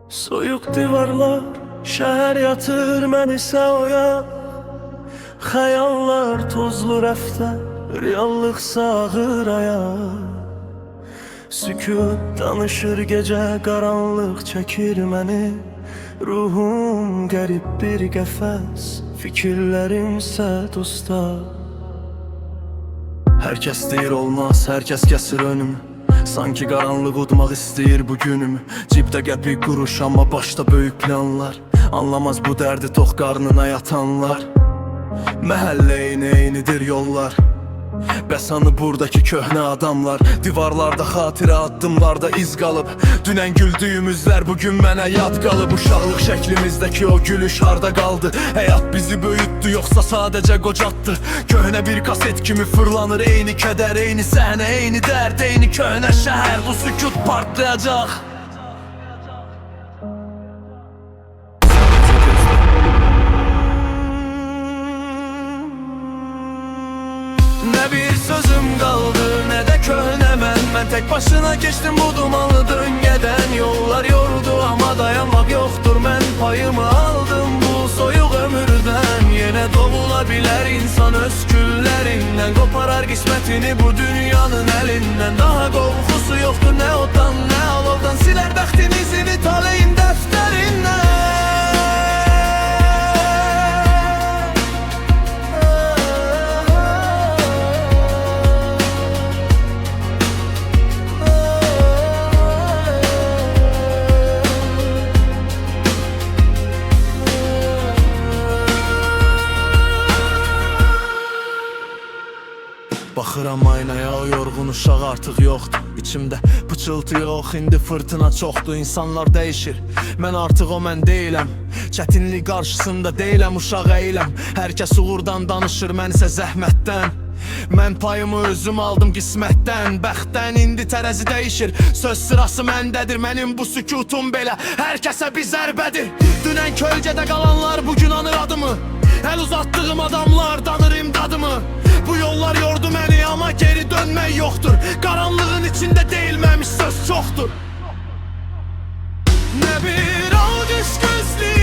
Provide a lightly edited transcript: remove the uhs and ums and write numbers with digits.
Soyuq divarlar şəhər yatır məni oya. Xəyallar tozlu rəfdə, reallıq sağır aya. Sükut danışır gecə, qaranlıq çəkir məni. Ruhum qərib bir qəfəs, fikirlərimsə dosta. Hər kəs deyir olmaz, hər kəs kəsir önümü. Sanki qaranlıq udmaq istəyir bu günümü. Cibdə qəpik quruş, amma başda böyük planlar. Anlamaz bu dərdi tox qarnına yatanlar. Məhəllə eynidir yollar. Bəs hanı buradakı köhnə adamlar? Divarlarda xatirə, addımlarda iz qalıb. Dünən güldüyümüzlər bugün mənə yad qalıb. Uşaqlıq şəklimizdəki o gülüş harda qaldı? Həyat bizi böyütdü, yoxsa sadəcə qocatdı? Köhnə bir kaset kimi fırlanır, eyni kədər, eyni səhnə, eyni dərd, eyni köhnə şəhər. Bu sükut partlayacaq. Nə bir sözüm qaldı, nə də köhnə mən tek başına keçdim bu dumanlı döngədən. Yollar yordu, amma dayanmaq yoxdur. Mən payımı aldım bu soyuq ömürdən. Yenə doğula bilər insan öz küllərindən. Qoparar qismətini bu dünyanın əlindən. Daha qorxusu yoxdur nə odan, nə alovdan. Silər bəxtin izini taleyin dəftərindən. Baxıram aynaya, o yorğun uşaq artıq yoxdur. İçimdə pıçıltı yox, indi fırtına çoxdur. İnsanlar dəyişir, mən artıq o mən deyiləm. Çətinlik qarşısında deyiləm, uşaq əyiləm. Hər kəs uğurdan danışır, mən isə zəhmətdən. Mən payımı özüm aldım qismətdən, bəxtdən. İndi tərəzi dəyişir, söz sırası məndədir. Mənim bu sükutum belə hər kəsə bir zərbədir. Dünən kölgədə qalanlar bugün anır adımı. Əl uzatdığım adamlar danır imdadımı. Bu yollar yordu məni, amma geri dönmək yoxdur. Qaranlığın içində deyilməmiş söz çoxdur. Nə bir alqış gözləyir